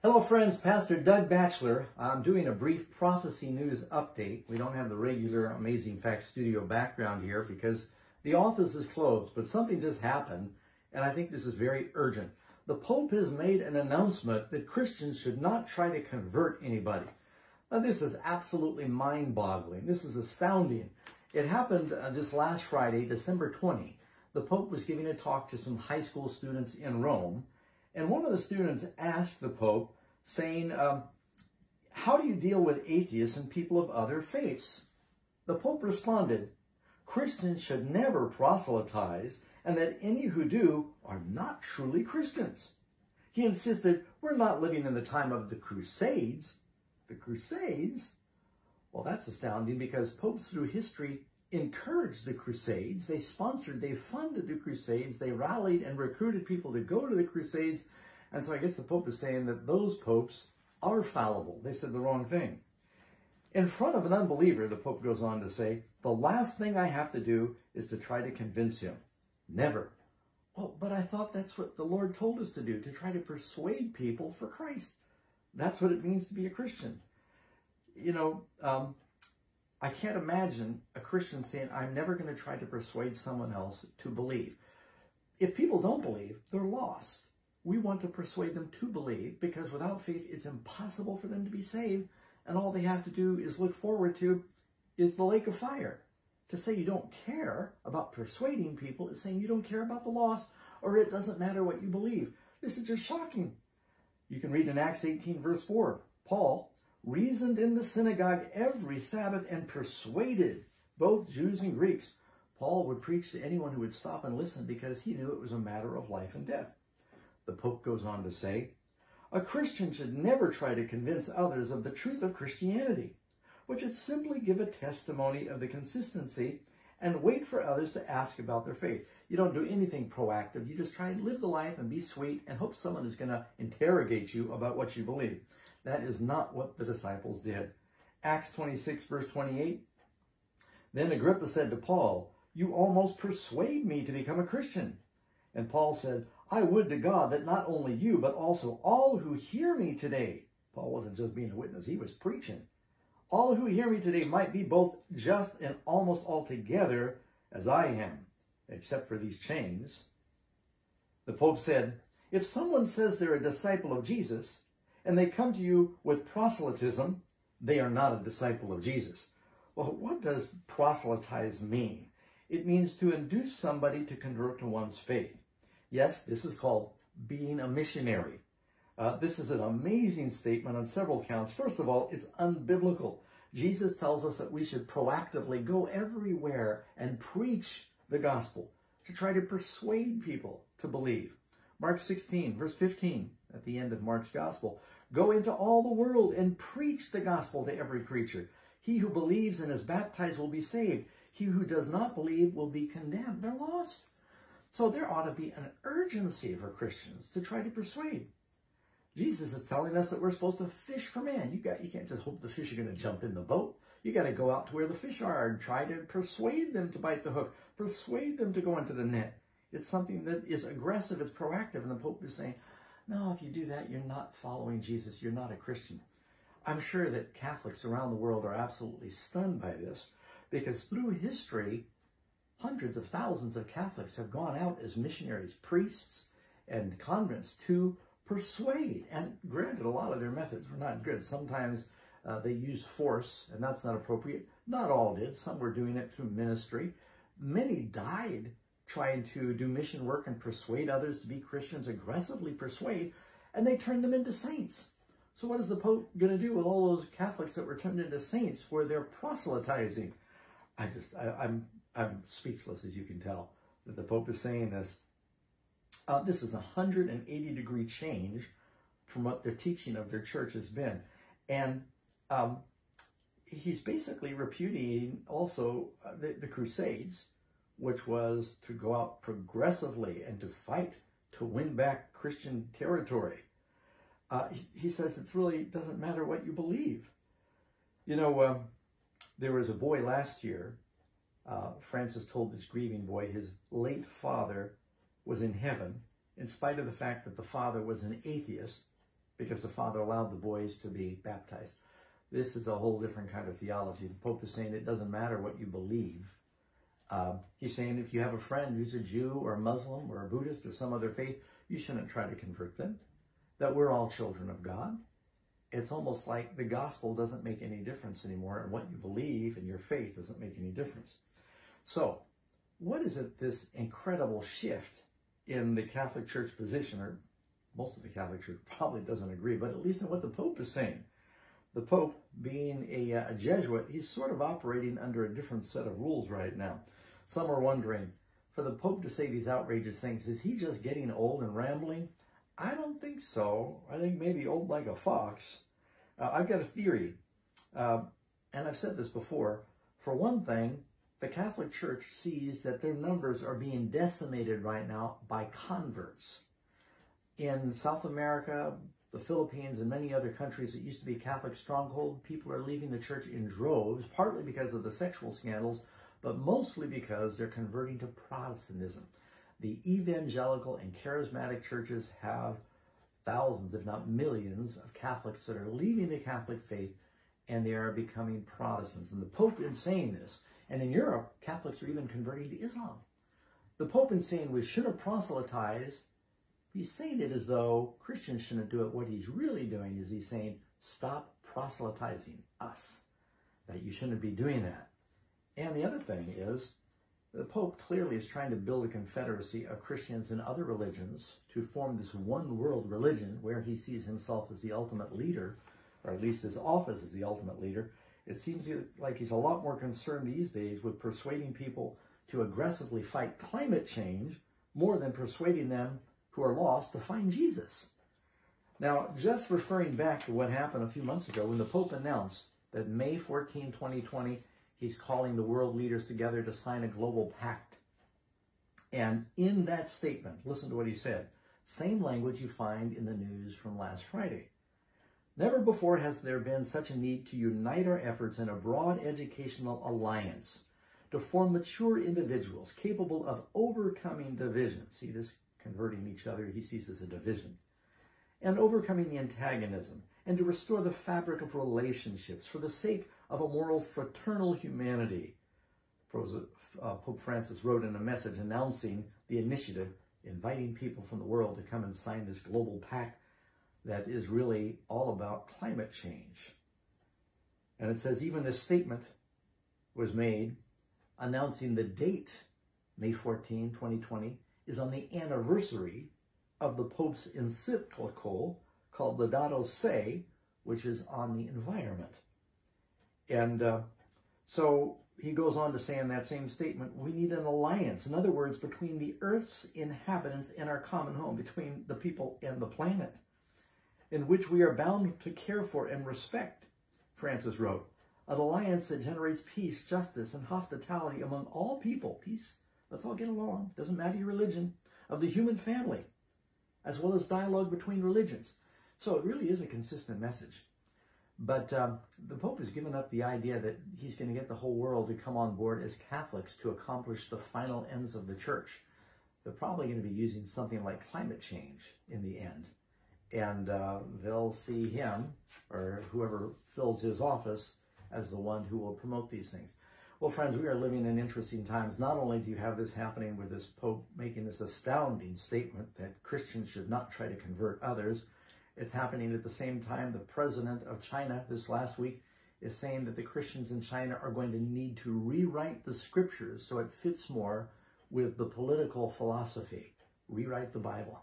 Hello friends, Pastor Doug Batchelor. I'm doing a brief prophecy news update. We don't have the regular Amazing Facts studio background here because the office is closed, but something just happened and I think this is very urgent. The Pope has made an announcement that Christians should not try to convert anybody. Now this is absolutely mind-boggling. This is astounding. It happened this last Friday, December 20. The Pope was giving a talk to some high school students in Rome, and one of the students asked the Pope, saying, how do you deal with atheists and people of other faiths? The Pope responded, Christians should never proselytize, and that any who do are not truly Christians. He insisted, we're not living in the time of the Crusades. The Crusades? Well, that's astounding because popes through history encouraged the Crusades. They sponsored, they funded the Crusades, they rallied and recruited people to go to the Crusades. And so I guess the Pope is saying that those popes are fallible. They said the wrong thing. In front of an unbeliever, the Pope goes on to say, the last thing I have to do is to try to convince him. Never. Well, but I thought that's what the Lord told us to do, to try to persuade people for Christ. That's what it means to be a Christian. You know, I can't imagine a Christian saying, I'm never going to try to persuade someone else to believe. If people don't believe, they're lost. We want to persuade them to believe because without faith, it's impossible for them to be saved. And all they have to do is look forward to is the lake of fire. To say you don't care about persuading people is saying you don't care about the lost, or it doesn't matter what you believe. This is just shocking. You can read in Acts 18 verse 4, Paul reasoned in the synagogue every Sabbath and persuaded both Jews and Greeks. Paul would preach to anyone who would stop and listen because he knew it was a matter of life and death. The Pope goes on to say, a Christian should never try to convince others of the truth of Christianity, but should simply give a testimony of the consistency and wait for others to ask about their faith. You don't do anything proactive. You just try and live the life and be sweet and hope someone is going to interrogate you about what you believe. That is not what the disciples did. Acts 26 verse 28. Then Agrippa said to Paul, you almost persuade me to become a Christian. And Paul said, I would to God that not only you, but also all who hear me today. Paul wasn't just being a witness, he was preaching. All who hear me today might be both just and almost altogether as I am, except for these chains. The Pope said, if someone says they're a disciple of Jesus, and they come to you with proselytism, they are not a disciple of Jesus. Well, what does proselytize mean? It means to induce somebody to convert to one's faith. Yes, this is called being a missionary. This is an amazing statement on several counts. First of all, it's unbiblical. Jesus tells us that we should proactively go everywhere and preach the gospel to try to persuade people to believe. Mark 16, verse 15, at the end of Mark's gospel, go into all the world and preach the gospel to every creature. He who believes and is baptized will be saved. He who does not believe will be condemned. They're lost. So there ought to be an urgency for Christians to try to persuade. Jesus is telling us that we're supposed to fish for man. You can't just hope the fish are going to jump in the boat. You got to go out to where the fish are and try to persuade them to bite the hook, persuade them to go into the net. It's something that is aggressive, it's proactive, and the Pope is saying, no, if you do that, you're not following Jesus, you're not a Christian. I'm sure that Catholics around the world are absolutely stunned by this, because through history, hundreds of thousands of Catholics have gone out as missionaries, priests, and convents to persuade. And granted, a lot of their methods were not good. Sometimes they used force, and that's not appropriate. Not all did. Some were doing it through ministry. Many died trying to do mission work and persuade others to be Christians, aggressively persuade, and they turned them into saints. So what is the Pope going to do with all those Catholics that were turned into saints for their proselytizing? I'm speechless, as you can tell, that the Pope is saying this. This is a 180-degree change from what their teaching of their church has been. And he's basically repudiating also the Crusades, which was to go out progressively and to fight to win back Christian territory. He says it really doesn't matter what you believe. You know, there was a boy last year, Francis told this grieving boy his late father was in heaven, in spite of the fact that the father was an atheist, because the Father allowed the boys to be baptized. This is a whole different kind of theology. The Pope is saying it doesn't matter what you believe. He's saying if you have a friend who's a Jew or a Muslim or a Buddhist or some other faith, you shouldn't try to convert them. That we're all children of God. It's almost like the gospel doesn't make any difference anymore, and what you believe and your faith doesn't make any difference. So, what is it, this incredible shift in the Catholic Church position, or most of the Catholic Church probably doesn't agree, but at least in what the Pope is saying. The Pope, being a Jesuit, he's sort of operating under a different set of rules right now. Some are wondering, for the Pope to say these outrageous things, is he just getting old and rambling? I don't think so. I think maybe old like a fox. I've got a theory, and I've said this before. For one thing, the Catholic Church sees that their numbers are being decimated right now by converts. In South America, the Philippines, and many other countries that used to be a Catholic stronghold, people are leaving the church in droves, partly because of the sexual scandals, but mostly because they're converting to Protestantism. The evangelical and charismatic churches have thousands, if not millions, of Catholics that are leaving the Catholic faith, and they are becoming Protestants. And the Pope is saying this. And in Europe, Catholics are even converting to Islam. The Pope is saying we shouldn't proselytize. He's saying it as though Christians shouldn't do it. What he's really doing is he's saying, stop proselytizing us, that you shouldn't be doing that. And the other thing is, the Pope clearly is trying to build a confederacy of Christians and other religions to form this one world religion where he sees himself as the ultimate leader, or at least his office as the ultimate leader. It seems like he's a lot more concerned these days with persuading people to aggressively fight climate change more than persuading them who are lost to find Jesus. Now, just referring back to what happened a few months ago when the Pope announced that May 14, 2020, he's calling the world leaders together to sign a global pact. And in that statement, listen to what he said. Same language you find in the news from last Friday. Never before has there been such a need to unite our efforts in a broad educational alliance to form mature individuals capable of overcoming division. See, this converting each other he sees as a division. And overcoming the antagonism, and to restore the fabric of relationships for the sake of a moral fraternal humanity. Pope Francis wrote in a message announcing the initiative, inviting people from the world to come and sign this global pact that is really all about climate change. And it says even this statement was made announcing the date, May 14, 2020, is on the anniversary of the Pope's encyclical called Laudato Si, which is on the environment. And so he goes on to say in that same statement, we need an alliance, in other words, between the Earth's inhabitants and our common home, between the people and the planet, in which we are bound to care for and respect, Francis wrote. An alliance that generates peace, justice, and hospitality among all people. Peace, let's all get along, doesn't matter your religion, of the human family, as well as dialogue between religions. So it really is a consistent message. But the Pope has given up the idea that he's going to get the whole world to come on board as Catholics to accomplish the final ends of the church. They're probably going to be using something like climate change in the end. And they'll see him, or whoever fills his office, as the one who will promote these things. Well, friends, we are living in interesting times. Not only do you have this happening with this Pope making this astounding statement that Christians should not try to convert others, it's happening at the same time the president of China this last week is saying that the Christians in China are going to need to rewrite the scriptures so it fits more with the political philosophy. Rewrite the Bible.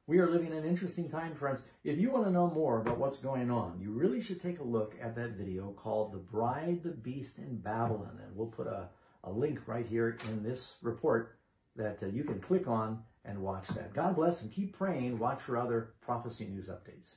We are living in an interesting time, friends. If you want to know more about what's going on, you really should take a look at that video called The Bride, the Beast, and Babylon. And we'll put a link right here in this report that you can click on and watch that. God bless and keep praying. Watch for other prophecy news updates.